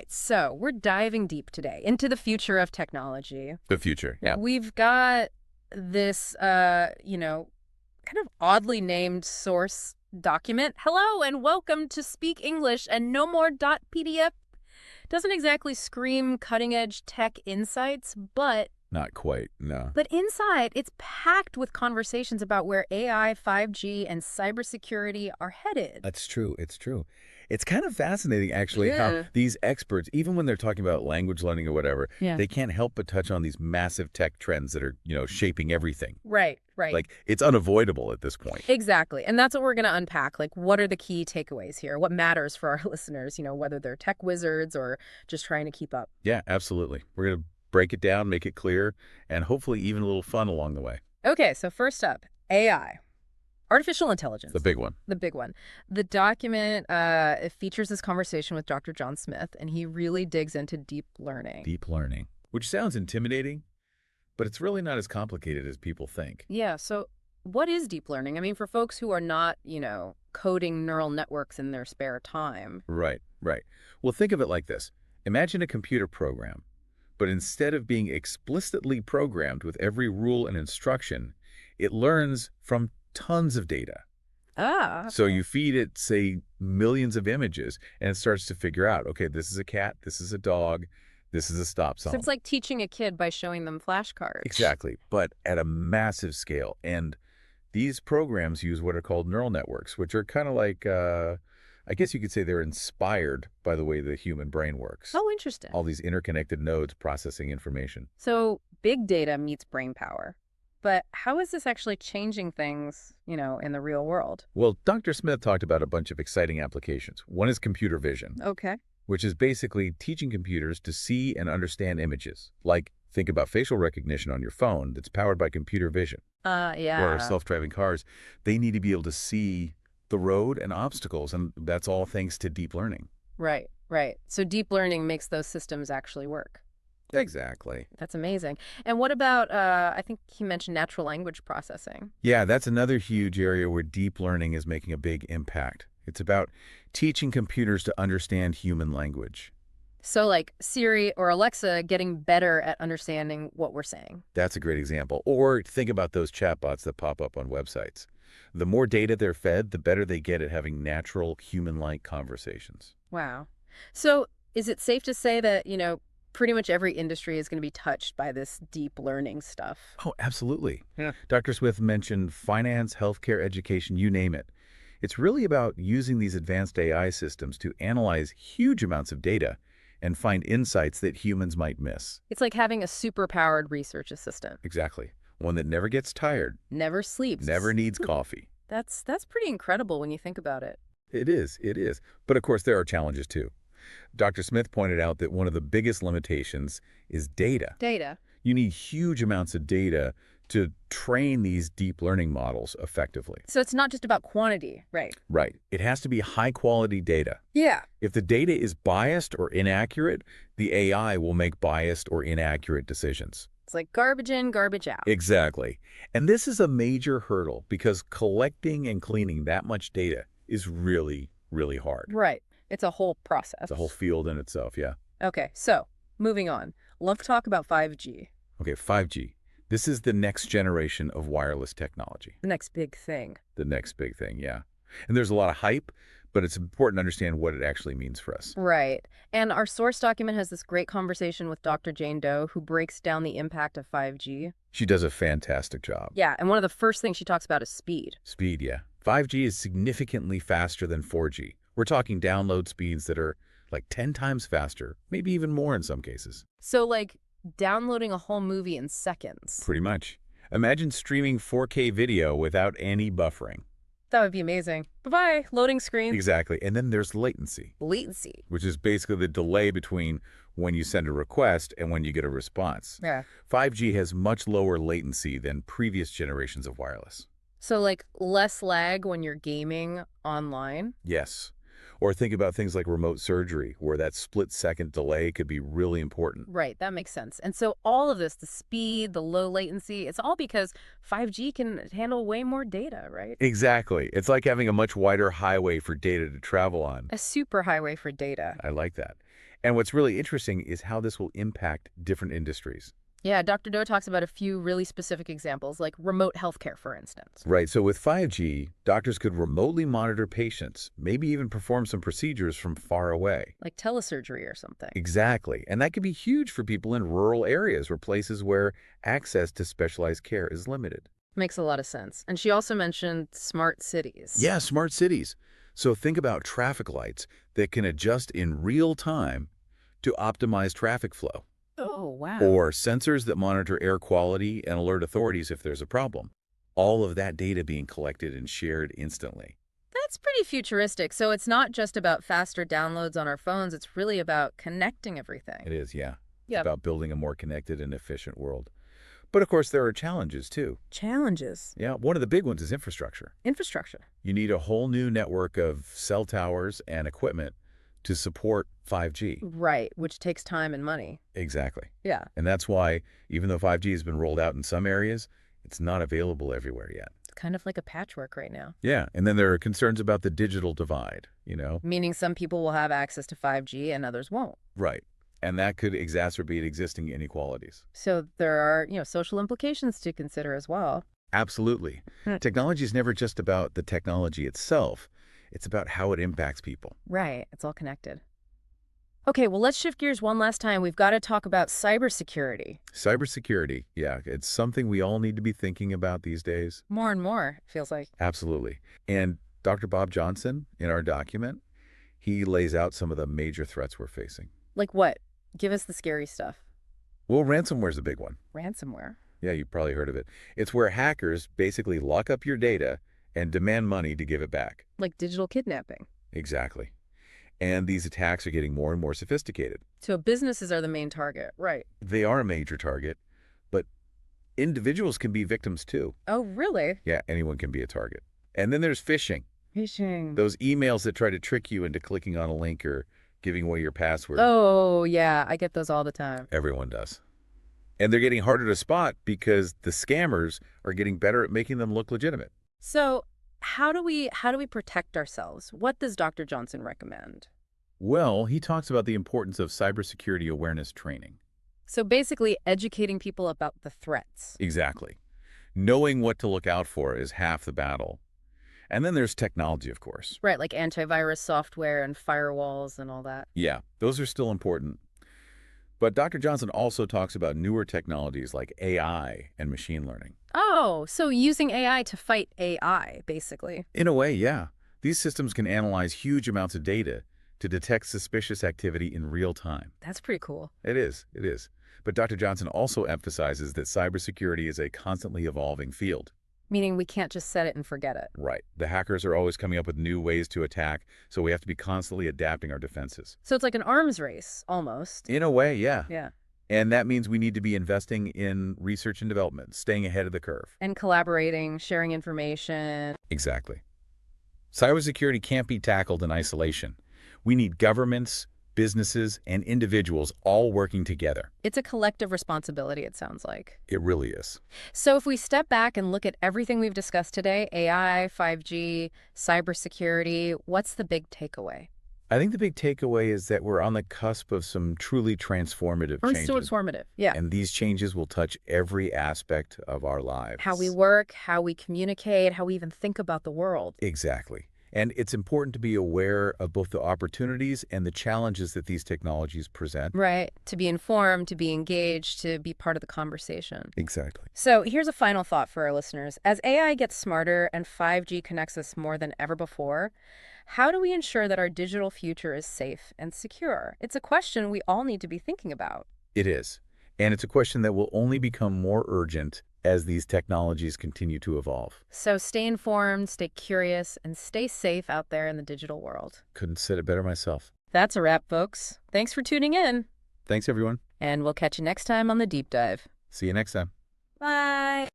right, so we're diving deep today into the future of technology. The future, yeah. We've got this, kind of oddly named source document. Hello and welcome to Speak English and No More .pdf. Doesn't exactly scream cutting-edge tech insights, but Not quite, no. inside, it's packed with conversations about where AI, 5G, and cybersecurity are headed. That's true, it's true. It's kind of fascinating, actually, how Yeah. these experts, even when they're talking about language learning or whatever, Yeah. they can't help but touch on these massive tech trends that are, shaping everything. Right, right. Like, it's unavoidable at this point. Exactly. And that's what we're going to unpack. Like, what are the key takeaways here? What matters for our listeners, whether they're tech wizards or just trying to keep up. Yeah, absolutely. We're going to break it down, make it clear, and hopefully even a little fun along the way. Okay, so first up, AI. Artificial intelligence. The big one. The big one. The document it features this conversation with Dr. John Smith, and he really digs into deep learning. Deep learning. Which sounds intimidating, but it's really not as complicated as people think. Yeah, so what is deep learning? I mean, for folks who are not, coding neural networks in their spare time. Right, right. Well, think of it like this. Imagine a computer program, but instead of being explicitly programmed with every rule and instruction, it learns from tons of data. Ah. So you feed it, say, millions of images, and it starts to figure out, okay, this is a cat, this is a dog, this is a stop sign. So it's like teaching a kid by showing them flashcards. Exactly, but at a massive scale. And these programs use what are called neural networks, which are kind of like, I guess you could say they're inspired by the way the human brain works. Oh, interesting. All these interconnected nodes processing information. So big data meets brain power. But how is this actually changing things, in the real world? Well, Dr. Smith talked about a bunch of exciting applications. One is computer vision, Okay. which is basically teaching computers to see and understand images. Like, think about facial recognition on your phone that's powered by computer vision. Yeah. Or self-driving cars. They need to be able to see the road and obstacles, and that's all thanks to deep learning. Right, right. So deep learning makes those systems actually work. Exactly. That's amazing. And what about, I think he mentioned natural language processing. Yeah, that's another huge area where deep learning is making a big impact. It's about teaching computers to understand human language. So like Siri or Alexa getting better at understanding what we're saying. That's a great example. Or think about those chatbots that pop up on websites. The more data they're fed, the better they get at having natural, human-like conversations. Wow. So is it safe to say that, pretty much every industry is going to be touched by this deep learning stuff? Oh, absolutely. Yeah. Dr. Smith mentioned finance, healthcare, education, you name it. It's really about using these advanced AI systems to analyze huge amounts of data and find insights that humans might miss. It's like having a super-powered research assistant. Exactly. One that never gets tired, Never sleeps. never needs coffee. That's pretty incredible when you think about it. It is, it is. But of course, there are challenges too. Dr. Smith pointed out that one of the biggest limitations is data. Data. You need huge amounts of data to train these deep learning models effectively. So it's not just about quantity, right? Right. It has to be high-quality data. Yeah. If the data is biased or inaccurate, the AI will make biased or inaccurate decisions. It's like garbage in, garbage out. Exactly. And this is a major hurdle because collecting and cleaning that much data is really, really hard. Right. It's a whole process. It's a whole field in itself, yeah. Okay, so moving on. Love to talk about 5G. Okay, 5G. This is the next generation of wireless technology. The next big thing. The next big thing, yeah. And there's a lot of hype, but it's important to understand what it actually means for us. Right. And our source document has this great conversation with Dr. Jane Doe, who breaks down the impact of 5G. She does a fantastic job. Yeah, and one of the first things she talks about is speed. Speed, yeah. 5G is significantly faster than 4G. We're talking download speeds that are like 10 times faster, maybe even more in some cases. So like downloading a whole movie in seconds. Pretty much. Imagine streaming 4K video without any buffering. That would be amazing. Bye-bye. Loading screen. Exactly. And then there's latency. Latency. Which is basically the delay between when you send a request and when you get a response. Yeah. 5G has much lower latency than previous generations of wireless. So like less lag when you're gaming online? Yes. Or think about things like remote surgery, where that split-second delay could be really important. Right, that makes sense. And so all of this, the speed, the low latency, it's all because 5G can handle way more data, right? Exactly. It's like having a much wider highway for data to travel on. A super highway for data. I like that. And what's really interesting is how this will impact different industries. Yeah, Dr. Do talks about a few really specific examples, like remote healthcare, for instance. Right, so with 5G, doctors could remotely monitor patients, maybe even perform some procedures from far away. Like telesurgery or something. Exactly, and that could be huge for people in rural areas or places where access to specialized care is limited. Makes a lot of sense. And she also mentioned smart cities. Yeah, smart cities. So think about traffic lights that can adjust in real time to optimize traffic flow, Oh, wow. or sensors that monitor air quality and alert authorities if there's a problem. All of that data being collected and shared instantly. That's pretty futuristic. So it's not just about faster downloads on our phones, it's really about connecting everything. It is, yeah. It's Yep. about building a more connected and efficient world. But of course, there are challenges too. Challenges. Yeah, one of the big ones is infrastructure. Infrastructure. You need a whole new network of cell towers and equipment to support 5G. Right, which takes time and money. Exactly. Yeah. And that's why, even though 5G has been rolled out in some areas, it's not available everywhere yet. It's kind of like a patchwork right now. Yeah, and then there are concerns about the digital divide. Meaning some people will have access to 5G and others won't. Right. And that could exacerbate existing inequalities. So there are, social implications to consider as well. Absolutely. Hmm. Technology is never just about the technology itself. It's about how it impacts people. Right, it's all connected. Okay, well, let's shift gears one last time. We've got to talk about cybersecurity. Cybersecurity, yeah, it's something we all need to be thinking about these days. More and more, it feels like. Absolutely. And Dr. Bob Johnson, in our document, he lays out some of the major threats we're facing. Like what? Give us the scary stuff. Well, ransomware's a big one. Ransomware. Yeah, you've probably heard of it. It's where hackers basically lock up your data and demand money to give it back. Like digital kidnapping. Exactly. And these attacks are getting more and more sophisticated. So businesses are the main target. Right. They are a major target, but individuals can be victims too. Oh, really? Yeah, anyone can be a target. And then there's phishing. Phishing. Those emails that try to trick you into clicking on a link or giving away your password. Oh, yeah, I get those all the time. Everyone does. And they're getting harder to spot because the scammers are getting better at making them look legitimate. So how do we protect ourselves? What does Dr. Johnson recommend? Well, he talks about the importance of cybersecurity awareness training. So basically educating people about the threats. Exactly. Knowing what to look out for is half the battle. And then there's technology, of course. Right, like antivirus software and firewalls and all that. Yeah, those are still important. But Dr. Johnson also talks about newer technologies like AI and machine learning. Oh, so using AI to fight AI, basically. In a way, yeah. These systems can analyze huge amounts of data to detect suspicious activity in real time. That's pretty cool. It is. But Dr. Johnson also emphasizes that cybersecurity is a constantly evolving field. Meaning we can't just set it and forget it. Right. The hackers are always coming up with new ways to attack, so we have to be constantly adapting our defenses. So it's like an arms race, almost. In a way, yeah. Yeah. And that means we need to be investing in research and development, staying ahead of the curve. And collaborating, sharing information. Exactly. Cybersecurity can't be tackled in isolation. We need governments, businesses, and individuals all working together. It's a collective responsibility, it sounds like. It really is. So if we step back and look at everything we've discussed today, AI, 5G, cybersecurity, what's the big takeaway? I think the big takeaway is that we're on the cusp of some truly transformative changes. Transformative, yeah. And these changes will touch every aspect of our lives. How we work, how we communicate, how we even think about the world. Exactly. And it's important to be aware of both the opportunities and the challenges that these technologies present. Right. To be informed, to be engaged, to be part of the conversation. Exactly. So here's a final thought for our listeners. As AI gets smarter and 5G connects us more than ever before, how do we ensure that our digital future is safe and secure? It's a question we all need to be thinking about. It is. And it's a question that will only become more urgent as these technologies continue to evolve. So stay informed, stay curious, and stay safe out there in the digital world. Couldn't said it better myself. That's a wrap, folks. Thanks for tuning in. Thanks, everyone. And we'll catch you next time on The Deep Dive. See you next time. Bye.